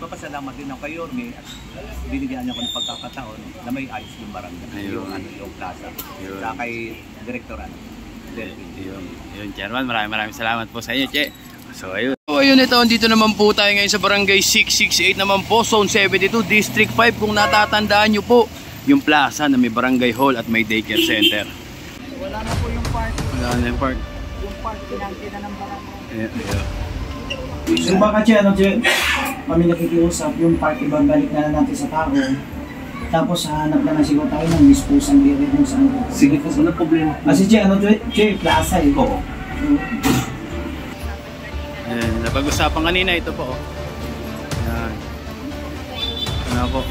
nagpapasalamat din ako kay Yorme at binigyan niya ako ng pagkakataon na may ayos yung barangay. Yung, yung plaza. Sa kay Director Delvin. Yun, Chairman. Maraming salamat po sa inyo, Che. So, ayun. So, ayun ito. Dito naman po tayo ngayon sa Barangay 668 naman po, Zone 72, District 5. Kung natatandaan nyo po, yung plaza na may barangay hall at may daycare center. Wala na po yung park. Wala na yung park. Yung park, pinangkita ng barangay. Ayun. So baka Che, kami nakikiusap, yung park ibabalik na natin sa tao. Tapos hanap na siguro tayo ng disposal area kung saan. Sige po, walang problema. Kasi Che, plaza eh. Oo. Napag-usapan kanina ito po. Yan. Ano po?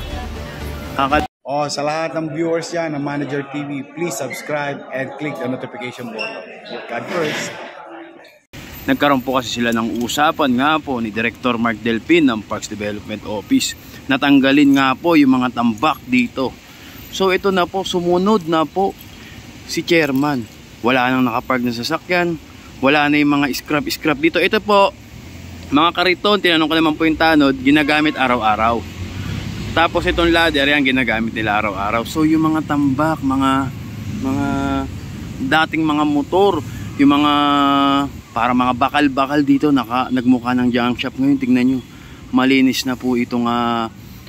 Sa lahat ng viewers yan ng Manager TV, please subscribe and click the notification button. God first. Nagkaroon po kasi sila ng usapan nga po ni Director Mark Delpin ng Parks Development Office. Natanggalin nga po yung mga tambak dito. So ito na po, sumunod na po si Chairman. Wala nang nakapark na sasakyan. Wala na yung mga scrap dito. Ito po, mga kariton, tinanong ko naman po yung tanod, ginagamit araw-araw. Tapos itong ladder, yan ginagamit nila araw-araw. So yung mga tambak, mga dating mga motor, yung mga para mga bakal-bakal dito nagmukha ng junk shop. Ngayon tingnan nyo, malinis na po itong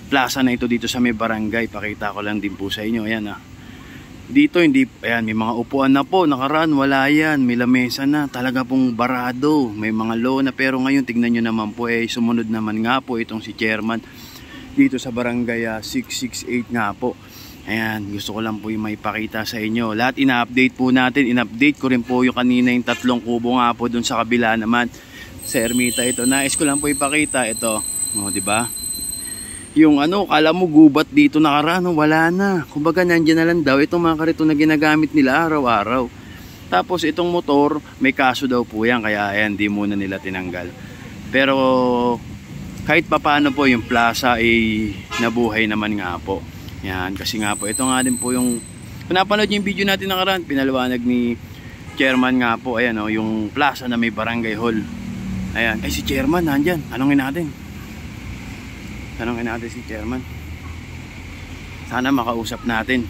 plaza na ito dito sa may barangay. Pakita ko lang din po sa inyo. Ayan dito hindi, ayan, may mga upuan na po, nakaraan wala yan, may lamesa na, talaga pong barado, may mga lona. Pero ngayon tingnan nyo naman po, sumunod naman nga po itong si Chairman dito sa barangay 668 nga po. Ayan, gusto ko lang po yung maipakita sa inyo. Lahat ina-update po natin. In-update ko rin po yung kanina yung 3 kubo nga po dun sa kabila naman. Sa ermita ito. Nais ko lang po ipakita ito. O, diba? Yung kala mo gubat dito nakaraan, wala na. Kumbaga nandiyan na lang daw itong mga karito na ginagamit nila araw-araw. Tapos itong motor, may kaso daw po yan. Kaya ayan, di muna nila tinanggal. Pero kahit papaano po yung plaza ay nabuhay naman nga po. Yan, kasi nga po, ito nga din po yung kung napanood yung video natin nakaraan, pinaliwanag ni Chairman nga po, ayan yung plaza na may barangay hall. Ayan, si Chairman nandyan, tanongin natin si Chairman. Sana makausap natin.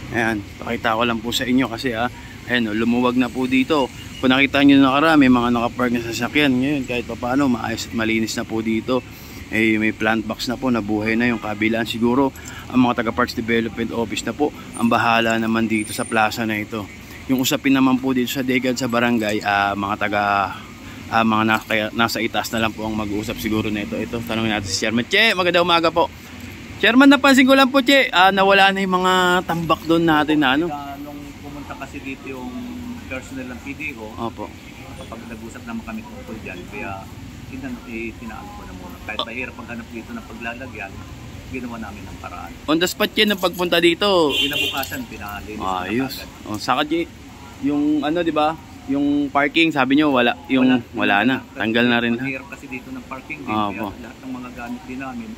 Ayan, pakita ko lang po sa inyo kasi ayan lumuwag na po dito. Kung nakita nyo nakaraan, may mga nakapark na sasakyan. Ngayon kahit pa paano, maayos at malinis na po dito. May plant box na po, nabuhay na yung kabilaan. Siguro ang mga taga Parks Development Office na po ang bahala naman dito sa plaza na ito. Yung usapin naman po dito sa decad sa barangay, mga nasa itaas na lang po ang mag-uusap siguro na ito. Tanongin natin si Chairman. Che, magandang umaga po. Chairman, napansin ko lang po, Che, nawala na yung mga tambak doon natin na Nung pumunta kasi dito yung personnel ng PDO, opo, kapag nag-usap naman kami tungkol dyan, kaya tinaan ko na muna. Kahit mahirap paghanap dito ng paglalagyan, ginawa namin ng paraan. On the spot yan, nung pagpunta dito, kinabukasan, pinalinis na ayos. Saka yung di ba? Yung parking, sabi nyo, wala na. Tanggal na rin. Mahirap kasi dito ng parking din. Kaya lahat ng mga gamit din namin,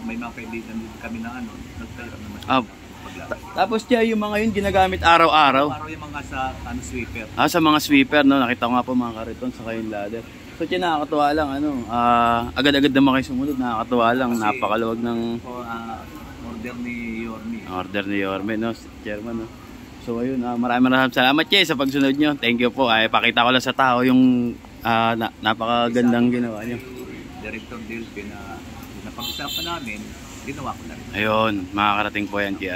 may mga kaibigan din kami na nagtahirap naman. Tapos yung mga yun ginagamit araw-araw. Araw yung mga sa sweeper. Sa mga sweeper, nakita ko nga po mga kariton sa kayong ladder. So nakakatuwa lang, agad-agad naman kayo sumunod, nakakatuwa lang. Kasi, napakaluwag ng order ni Yorme, Chairman, So ayun, maraming salamat, Che, sa pagsunod nyo. Thank you po. Pakita ko lang sa tao yung napakagandang ginawa nyo. Director Delpin na napag-usapan namin, ginawa ko na rin. Ayun, makakarating po yan kay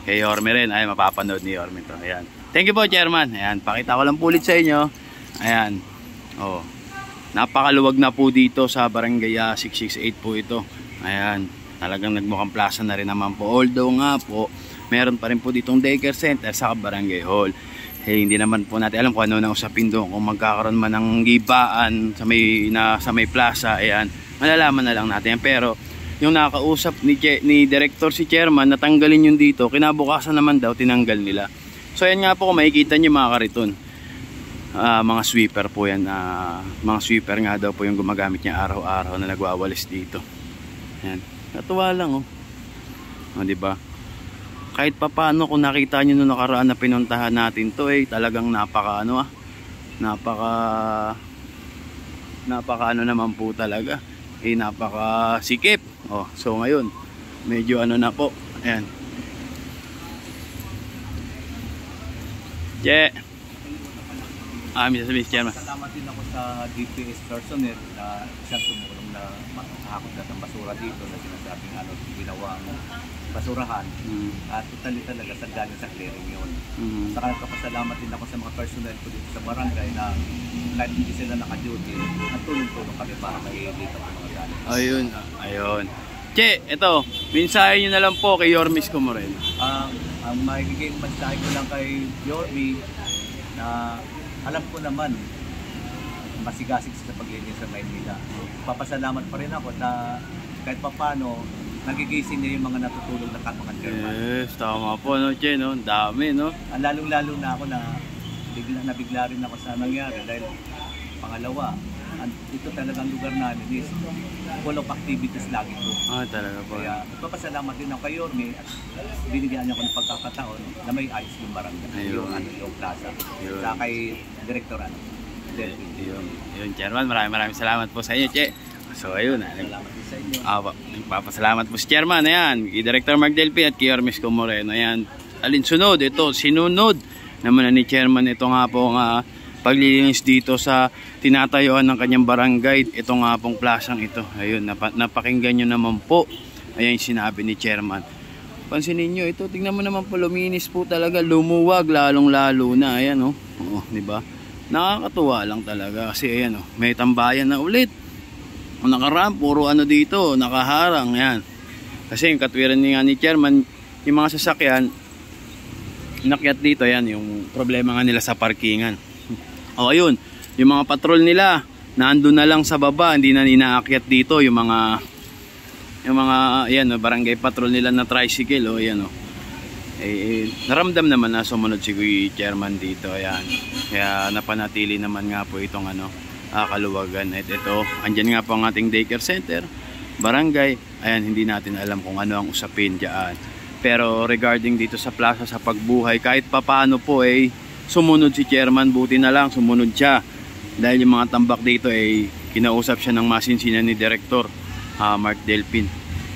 kay Yorme rin. Ay, mapapanood ni Yorme to. Ayan. Thank you po, Chairman. Ayan, pakita ko lang po ulit sa inyo. Ayan. Napakaluwag na po dito sa barangay 668 po ito. Ayan, talagang nagmukhang plaza na rin naman po. Although nga po, meron pa rin po ditong daycare center sa barangay hall. Hindi naman po natin alam kung ano na usapin doon, kung magkakaroon man ng gibaan sa may plaza. Ayan, malalaman na lang natin. Pero yung nakausap ni Director si Chairman, natanggalin yung dito, kinabukasan naman daw tinanggal nila. So ayan nga po, kung makikita nyo mga kariton, mga sweeper po yan, mga sweeper nga daw po yung gumagamit niya araw-araw na nagwawalis dito. Ayan, natuwa lang diba? Kahit pa paano, kung nakita nyo nung nakaraan na pinuntahan natin to, talagang napaka napaka ano naman po talaga, napaka sikip. So ngayon medyo ano na po, ayan. May sasabihin si Chairman. Salamat din ako sa DPS personnel na siyang tumulong na makakakot na ng basura dito na sinasabing ginawang basurahan. At totally talaga sa galing sa clearing yun. Saka nagpapasalamat din ako sa mga personnel ko dito sa barangay na kahit hindi sila naka-duty, natulong-tulong kami para dito sa mga galing. Ayun. Che, ito, mensahe nyo na lang po kay Yormis Comoreno. Ang magiging mensahe ko lang kay Yormi na alam ko naman masigasig sa paglinis sa Maynila. Papasalamat pa rin ako na kahit papano nagigising niya yung mga natutulong na mga chairman. Yes, tama po, no, Che, no? Dami, no? Lalong-lalo na ako na nabigla rin ako sa nangyari dahil pangalawa, ito talagang lugar namin is full of activities lagi po. Talaga po. Kaya papasalamat din ako kay Yormi at binigyan niya ako ng pagkakataon na may ayos yung barangay, yung plaza. Sa kay Director Yun, Chairman, maraming salamat po sa inyo, Che. So ayun, salamat din sa inyo. Nagpapasalamat po si Chairman, ayan, kay Director Mark Delpin at kay Yormis Comoreno. Ayan, alinsunod, ito, sinunod naman ni Chairman ito nga po nga paglilinis dito sa tinatayuan ng kanyang barangay. Ito nga pong plasang ito. Ayun, napakinggan nyo naman po. Ayan yung sinabi ni Chairman. Pansinin nyo, ito, tingnan mo naman po, luminis po talaga, lumuwag, lalong-lalo na. Ayan, diba? Nakakatuwa lang talaga kasi ayan, may tambayan na ulit. Nakaraan, puro dito, nakaharang, ayan. Kasi yung katwiran nga ni Chairman, yung mga sasakyan, inakyat dito, ayan, yung problema nga nila sa parkingan. Ayun, yung mga patrol nila naandun na lang sa baba, hindi na inaakyat dito yung mga ayan, barangay patrol nila na tricycle, ayan, naramdam naman na sumunod si Chairman dito, ayan. Kaya napanatili naman nga po itong kaluwagan. At ito, andyan nga po ang ating daycare center, barangay. Ayan, hindi natin alam kung ano ang usapin diyan. Pero regarding dito sa plaza, sa pagbuhay, kahit papaano po sumunod si Chairman, buti na lang sumunod siya. Dahil yung mga tambak dito kinausap siya ng masinsinan ni Director Mark Delpin.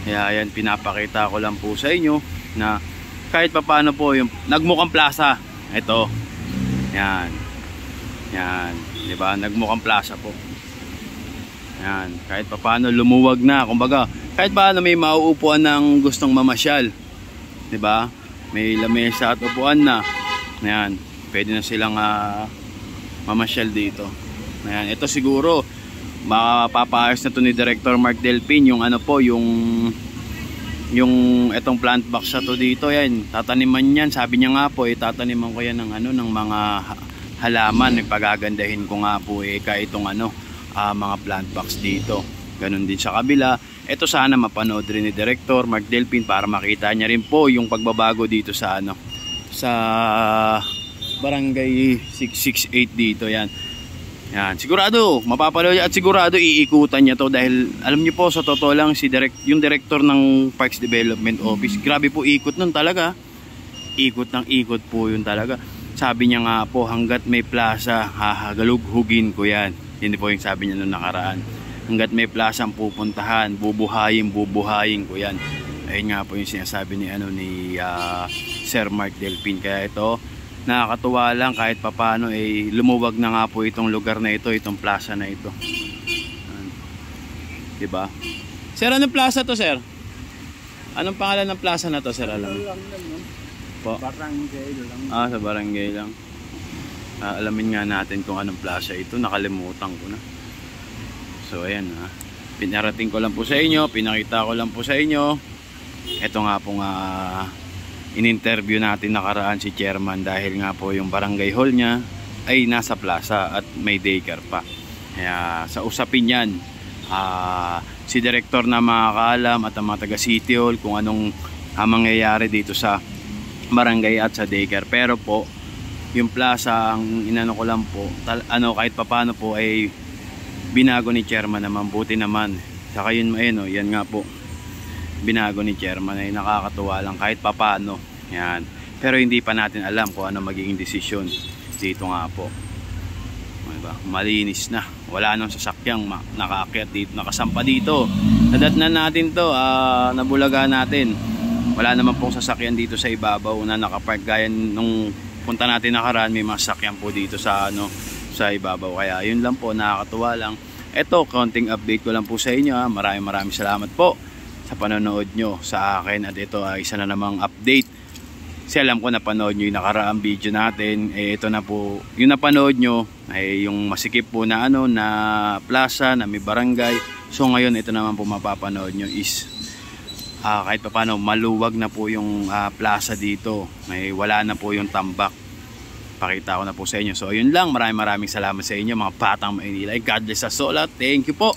Kaya ayan, pinapakita ko lang po sa inyo na kahit papaano po yung nagmukhang plaza. Ito. Yan. Yan. Diba? Nagmukhang plaza po. Yan. Kahit papaano lumuwag na. Kumbaga, kahit paano may mauupuan ng gustong mamasyal. Diba? May lamesa at upuan na. Yan. Pwede na silang mamasyal dito. Ayan, ito siguro mapapaayos na to ni Director Mark Delpin yung itong plant box sa to dito. Yan, tataniman yan. Sabi niya nga po, tataniman ko yan ng mga halaman. Pagagandahin ko nga po kahit itong mga plant box dito. Ganun din sa kabila. Ito sana mapanood rin ni Director Mark Delpin para makita niya rin po yung pagbabago dito sa sa barangay 668 dito. Yan. Yan, sigurado mapapanood at sigurado iikutan niya to dahil alam niyo po, sa totoo lang yung director ng Parks Development Office, grabe po ikot nun talaga. Ikot ng ikot po yun talaga. Sabi niya nga po, hanggat may plaza, hahagalughugin ko yan. Yun po yung sabi niya nung nakaraan. Hanggat may plaza ang pupuntahan, bubuhayin ko yan. Ayun nga po yung sinasabi ni Sir Mark Delpin. Kaya ito, nakakatuwa lang kahit papano lumuwag na nga po itong lugar na ito, itong plaza na ito. Diba? Sir, anong plaza to, sir? Anong pangalan ng plaza na to, sir? Alam po? Barangay lang. Sa barangay lang. Alamin nga natin kung anong plaza ito. Nakalimutan ko na. So ayan, pinarating ko lang po sa inyo, pinakita ko lang po sa inyo. Ito nga po in-interview natin nakaraan si Chairman dahil nga po yung barangay hall niya ay nasa plaza at may daycare pa. Kaya sa usapin yan, si Director na makakaalam at ang mga taga City Hall kung anong mangyayari dito sa barangay at sa daycare. Pero po, yung plaza, ang inano ko lang po, kahit papano po ay binago ni Chairman naman, buti naman. Saka yun, yan nga po, binago ni Chairman, ay nakakatuwa lang kahit papano. Yan. Pero hindi pa natin alam kung ano magiging desisyon dito nga po. Diba? Malinis na. wala nang sasakyang nakaakyat dito, nakasampa dito. Nadatnan natin to, nabulaga natin. Wala naman pong sasakyan dito sa ibabaw na nakapark gaya nung punta natin nakaraan, may mga sasakyan po dito sa sa ibabaw. Kaya yun lang po, nakakatuwa lang. Ito, konting update ko lang po sa inyo. Maraming salamat po sa panonood nyo sa akin. At ito ay isa na namang update. Kasi alam ko napanood nyo yung nakaraang video natin. Ito na po, yung napanood nyo ay yung masikip po na na plaza, na may barangay. So ngayon ito naman po mapapanood nyo is kahit pa paano maluwag na po yung plaza dito. Wala na po yung tambak. Pakita ko na po sa inyo. So yun lang, maraming salamat sa inyo mga Batang Maynila. God bless us all. Thank you po.